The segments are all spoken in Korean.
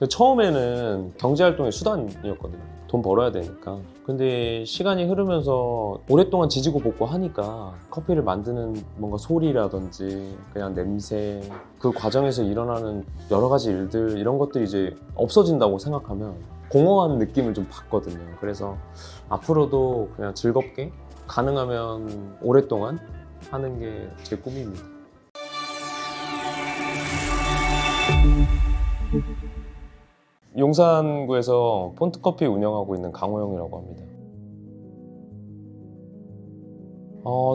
처음에는 경제활동의 수단이었거든요. 돈 벌어야 되니까. 근데 시간이 흐르면서 오랫동안 지지고 볶고 하니까 커피를 만드는 뭔가 소리라든지 그냥 냄새, 그 과정에서 일어나는 여러 가지 일들, 이런 것들이 이제 없어진다고 생각하면 공허한 느낌을 좀 받거든요. 그래서 앞으로도 그냥 즐겁게, 가능하면 오랫동안 하는 게 제 꿈입니다. 용산구에서 폰트커피 운영하고 있는 강호영이라고 합니다.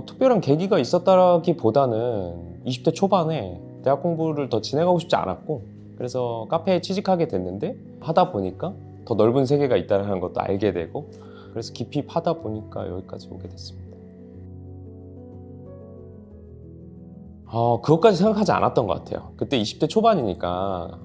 특별한 계기가 있었다기보다는 20대 초반에 대학 공부를 더 진행하고 싶지 않았고, 그래서 카페에 취직하게 됐는데 하다 보니까 더 넓은 세계가 있다는 것도 알게 되고, 그래서 깊이 파다 보니까 여기까지 오게 됐습니다. 그것까지 생각하지 않았던 것 같아요. 그때 20대 초반이니까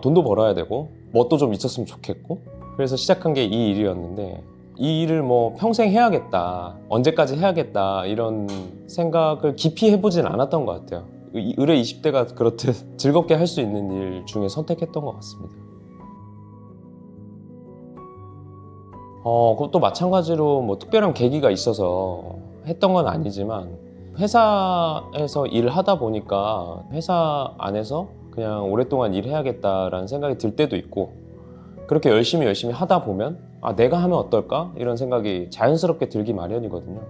돈도 벌어야 되고 뭣도 좀 있었으면 좋겠고, 그래서 시작한 게 이 일이었는데, 이 일을 뭐 평생 해야겠다, 언제까지 해야겠다, 이런 생각을 깊이 해보진 않았던 것 같아요. 의뢰 20대가 그렇듯 즐겁게 할 수 있는 일 중에 선택했던 것 같습니다. 그것도 마찬가지로 뭐 특별한 계기가 있어서 했던 건 아니지만, 회사에서 일을 하다 보니까 회사 안에서 그냥 오랫동안 일해야겠다라는 생각이 들 때도 있고, 그렇게 열심히 하다 보면 내가 하면 어떨까? 이런 생각이 자연스럽게 들기 마련이거든요.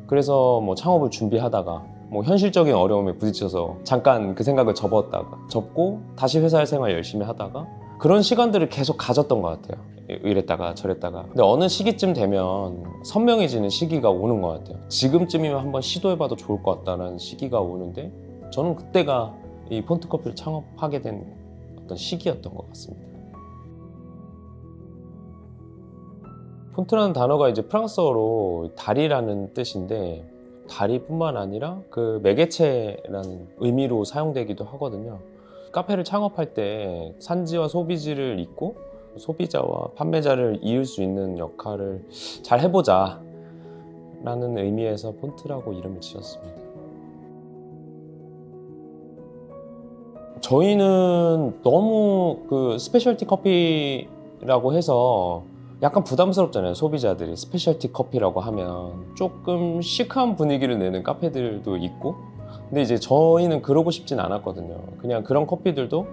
그래서 뭐 창업을 준비하다가 뭐 현실적인 어려움에 부딪혀서 잠깐 그 생각을 접고 다시 회사 생활 열심히 하다가, 그런 시간들을 계속 가졌던 것 같아요. 이랬다가 저랬다가. 근데 어느 시기쯤 되면 선명해지는 시기가 오는 것 같아요. 지금쯤이면 한번 시도해봐도 좋을 것 같다는 시기가 오는데, 저는 그때가 이 폰트커피를 창업하게 된 어떤 시기였던 것 같습니다. 폰트라는 단어가 이제 프랑스어로 다리라는 뜻인데, 다리뿐만 아니라 그 매개체라는 의미로 사용되기도 하거든요. 카페를 창업할 때 산지와 소비지를 잇고 소비자와 판매자를 이을 수 있는 역할을 잘 해보자 라는 의미에서 폰트라고 이름을 지었습니다. 저희는 너무 그 스페셜티 커피라고 해서 약간 부담스럽잖아요. 소비자들이 스페셜티 커피라고 하면 조금 시크한 분위기를 내는 카페들도 있고, 근데 이제 저희는 그러고 싶진 않았거든요. 그냥 그런 커피들도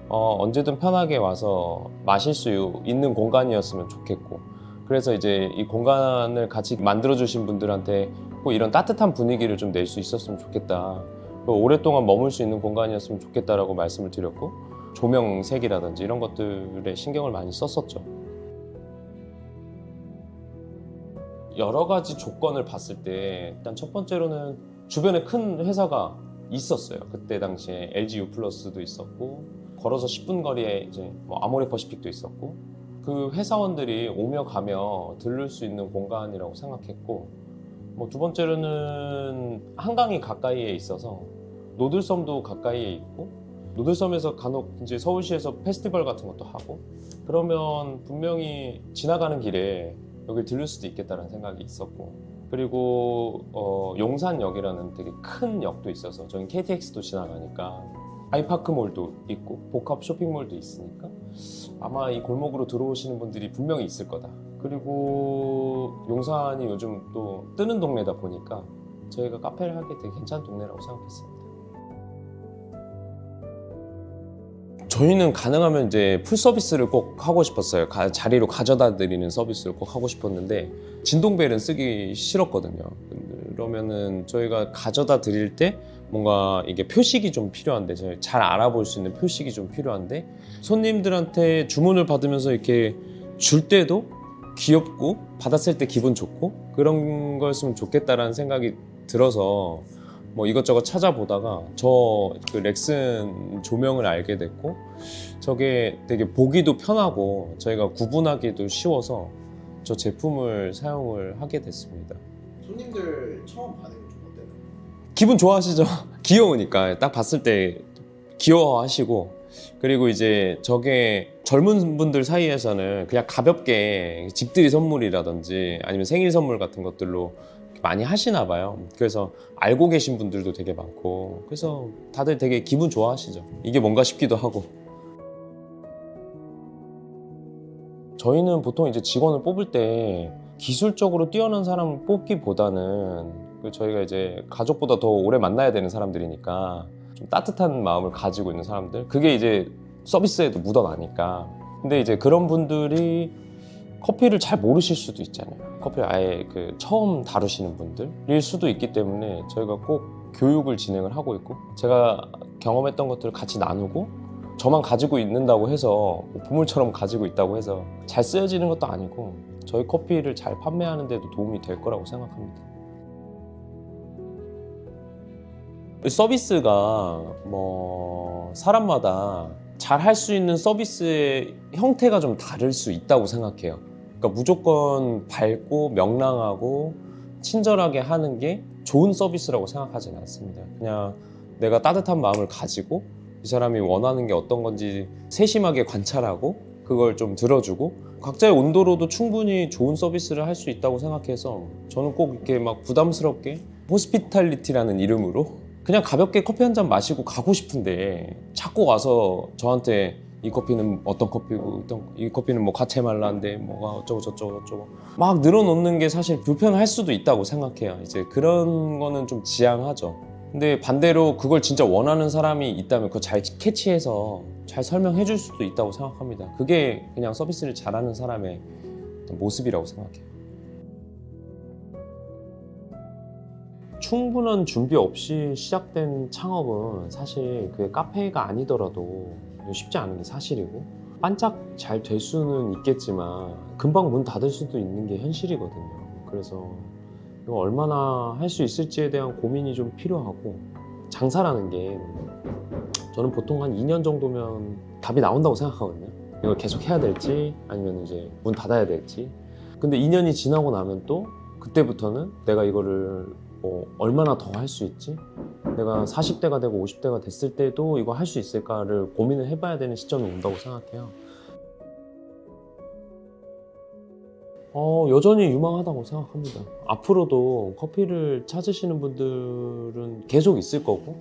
언제든 편하게 와서 마실 수 있는 공간이었으면 좋겠고, 그래서 이제 이 공간을 같이 만들어주신 분들한테 꼭 이런 따뜻한 분위기를 좀 낼 수 있었으면 좋겠다, 오랫동안 머물 수 있는 공간이었으면 좋겠다라고 말씀을 드렸고, 조명색이라든지 이런 것들에 신경을 많이 썼었죠. 여러 가지 조건을 봤을 때 일단 첫 번째로는 주변에 큰 회사가 있었어요. 그때 당시에 LG U+도 있었고, 걸어서 10분 거리에 이제 뭐 아모레 퍼시픽도 있었고, 그 회사원들이 오며 가며 들를 수 있는 공간이라고 생각했고, 뭐 두 번째로는 한강이 가까이에 있어서 노들섬도 가까이에 있고, 노들섬에서 간혹 이제 서울시에서 페스티벌 같은 것도 하고, 그러면 분명히 지나가는 길에 여길 들를 수도 있겠다는 생각이 있었고, 그리고 용산역이라는 되게 큰 역도 있어서 저희 KTX도 지나가니까 아이파크몰도 있고 복합 쇼핑몰도 있으니까 아마 이 골목으로 들어오시는 분들이 분명히 있을 거다. 그리고 용산이 요즘 또 뜨는 동네다 보니까 저희가 카페를 하기 되게 괜찮은 동네라고 생각했습니다. 저희는 가능하면 이제 풀 서비스를 꼭 하고 싶었어요. 자리로 가져다 드리는 서비스를 꼭 하고 싶었는데 진동벨은 쓰기 싫었거든요. 그러면은 저희가 가져다 드릴 때 뭔가 이게 표식이 좀 필요한데, 저희 잘 알아볼 수 있는 표식이 좀 필요한데, 손님들한테 주문을 받으면서 이렇게 줄 때도 귀엽고 받았을 때 기분 좋고 그런 거였으면 좋겠다라는 생각이 들어서 뭐 이것저것 찾아보다가 그 렉슨 조명을 알게 됐고, 저게 되게 보기도 편하고 저희가 구분하기도 쉬워서 저 제품을 사용을 하게 됐습니다. 손님들 처음 반응이 좀 어때요? 기분 좋아하시죠? 귀여우니까 딱 봤을 때 귀여워하시고, 그리고 이제 저게 젊은 분들 사이에서는 그냥 가볍게 집들이 선물이라든지 아니면 생일 선물 같은 것들로 많이 하시나 봐요. 그래서 알고 계신 분들도 되게 많고, 그래서 다들 되게 기분 좋아하시죠. 이게 뭔가 싶기도 하고. 저희는 보통 이제 직원을 뽑을 때 기술적으로 뛰어난 사람을 뽑기보다는 저희가 이제 가족보다 더 오래 만나야 되는 사람들이니까 좀 따뜻한 마음을 가지고 있는 사람들, 그게 이제 서비스에도 묻어나니까. 근데 이제 그런 분들이 커피를 잘 모르실 수도 있잖아요. 커피를 아예 처음 다루시는 분들일 수도 있기 때문에 저희가 꼭 교육을 진행을 하고 있고, 제가 경험했던 것들을 같이 나누고, 저만 가지고 있는다고 해서 보물처럼 가지고 있다고 해서 잘 쓰여지는 것도 아니고 저희 커피를 잘 판매하는 데도 도움이 될 거라고 생각합니다. 서비스가 사람마다 잘 할 수 있는 서비스의 형태가 좀 다를 수 있다고 생각해요. 그러니까 무조건 밝고 명랑하고 친절하게 하는 게 좋은 서비스라고 생각하지는 않습니다. 그냥 내가 따뜻한 마음을 가지고 이 사람이 원하는 게 어떤 건지 세심하게 관찰하고 그걸 좀 들어주고, 각자의 온도로도 충분히 좋은 서비스를 할 수 있다고 생각해서 저는 꼭 이렇게 막 부담스럽게 호스피탈리티라는 이름으로 그냥 가볍게 커피 한 잔 마시고 가고 싶은데 자꾸 와서 저한테 이 커피는 어떤 커피고 이 커피는 뭐 과테말라인데 뭐가 어쩌고 저쩌고 막 늘어놓는 게 사실 불편할 수도 있다고 생각해요. 이제 그런 거는 좀 지양하죠. 근데 반대로 그걸 진짜 원하는 사람이 있다면 그거 잘 캐치해서 잘 설명해 줄 수도 있다고 생각합니다. 그게 그냥 서비스를 잘하는 사람의 모습이라고 생각해요. 충분한 준비 없이 시작된 창업은 사실 그게 카페가 아니더라도 쉽지 않은 게 사실이고, 반짝 잘 될 수는 있겠지만 금방 문 닫을 수도 있는 게 현실이거든요. 그래서 이거 얼마나 할 수 있을지에 대한 고민이 좀 필요하고, 장사라는 게 저는 보통 한 2년 정도면 답이 나온다고 생각하거든요. 이걸 계속 해야 될지 아니면 이제 문 닫아야 될지. 근데 2년이 지나고 나면 또 그때부터는 내가 이거를 얼마나 더 할 수 있지? 내가 40대가 되고 50대가 됐을 때도 이거 할 수 있을까를 고민을 해봐야 되는 시점이 온다고 생각해요. 여전히 유망하다고 생각합니다. 앞으로도 커피를 찾으시는 분들은 계속 있을 거고,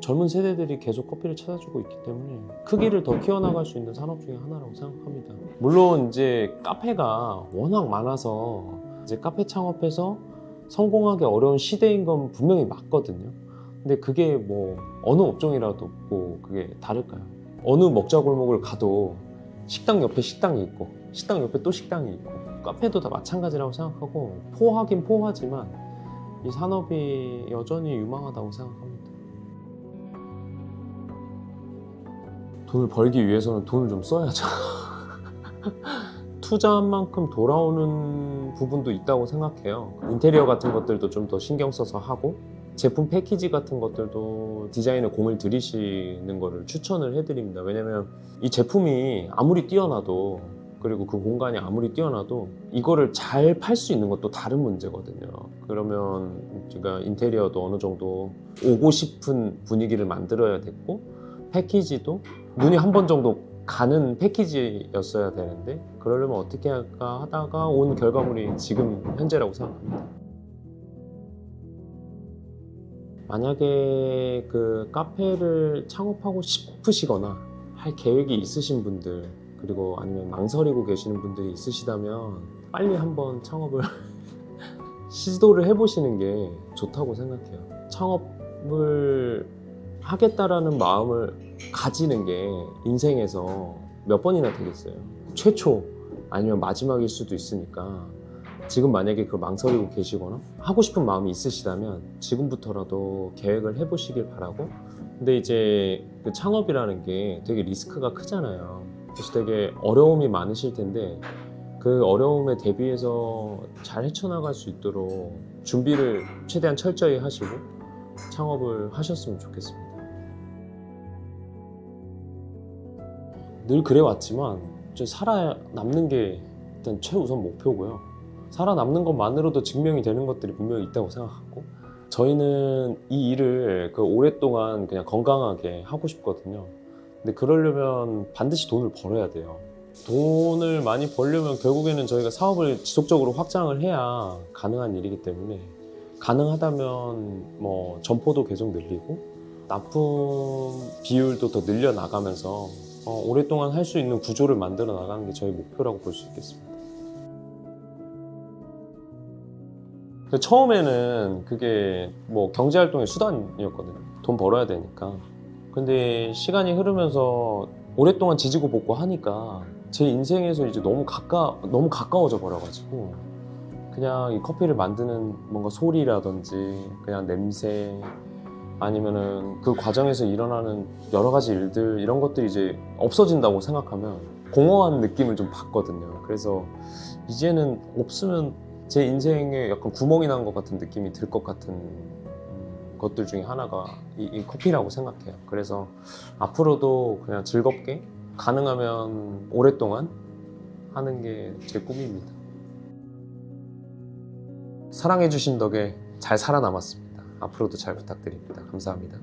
젊은 세대들이 계속 커피를 찾아주고 있기 때문에 크기를 더 키워나갈 수 있는 산업 중에 하나라고 생각합니다. 물론 이제 카페가 워낙 많아서 이제 카페 창업해서 성공하기 어려운 시대인 건 분명히 맞거든요. 근데 그게 어느 업종이라도 그게 다를까요? 어느 먹자골목을 가도 식당 옆에 식당이 있고 식당 옆에 또 식당이 있고, 카페도 다 마찬가지라고 생각하고, 포하긴 포하지만 이 산업이 여전히 유망하다고 생각합니다. 돈을 벌기 위해서는 돈을 좀 써야죠. 투자한 만큼 돌아오는 부분도 있다고 생각해요. 인테리어 같은 것들도 좀 더 신경 써서 하고, 제품 패키지 같은 것들도 디자인에 공을 들이시는 거를 추천을 해드립니다. 왜냐면 이 제품이 아무리 뛰어나도, 그리고 그 공간이 아무리 뛰어나도 이거를 잘 팔 수 있는 것도 다른 문제거든요. 그러면 제가 인테리어도 어느 정도 오고 싶은 분위기를 만들어야 됐고, 패키지도 눈이 한 번 정도 가는 패키지였어야 되는데 그러려면 어떻게 할까 하다가 온 결과물이 지금 현재라고 생각합니다. 만약에 그 카페를 창업하고 싶으시거나 할 계획이 있으신 분들, 그리고 아니면 망설이고 계시는 분들이 있으시다면 빨리 한번 창업을 시도를 해보시는 게 좋다고 생각해요. 창업을 하겠다라는 마음을 가지는 게 인생에서 몇 번이나 되겠어요. 최초 아니면 마지막일 수도 있으니까 지금 만약에 그걸 망설이고 계시거나 하고 싶은 마음이 있으시다면 지금부터라도 계획을 해보시길 바라고. 근데 이제 그 창업이라는 게 되게 리스크가 크잖아요. 그래서 되게 어려움이 많으실 텐데 그 어려움에 대비해서 잘 헤쳐나갈 수 있도록 준비를 최대한 철저히 하시고 창업을 하셨으면 좋겠습니다. 늘 그래왔지만 살아남는 게 일단 최우선 목표고요. 살아남는 것만으로도 증명이 되는 것들이 분명히 있다고 생각하고, 저희는 이 일을 오랫동안 그냥 건강하게 하고 싶거든요. 근데 그러려면 반드시 돈을 벌어야 돼요. 돈을 많이 벌려면 결국에는 저희가 사업을 지속적으로 확장을 해야 가능한 일이기 때문에, 가능하다면 점포도 계속 늘리고 납품 비율도 더 늘려나가면서 오랫동안 할 수 있는 구조를 만들어 나가는 게 저희 목표라고 볼 수 있겠습니다. 처음에는 그게 뭐 경제활동의 수단이었거든요. 돈 벌어야 되니까. 근데 시간이 흐르면서 오랫동안 지지고 볶고 하니까 제 인생에서 이제 너무 가까워져 버려가지고 그냥 이 커피를 만드는 뭔가 소리라든지 그냥 냄새 아니면은 그 과정에서 일어나는 여러 가지 일들 이런 것들이 이제 없어진다고 생각하면 공허한 느낌을 좀 받거든요. 그래서 이제는 없으면 제 인생에 약간 구멍이 난 것 같은 느낌이 들 것 같은 것들 중에 하나가 이 커피라고 생각해요. 그래서 앞으로도 그냥 즐겁게 가능하면 오랫동안 하는 게 제 꿈입니다. 사랑해주신 덕에 잘 살아남았습니다. 앞으로도 잘 부탁드립니다. 감사합니다.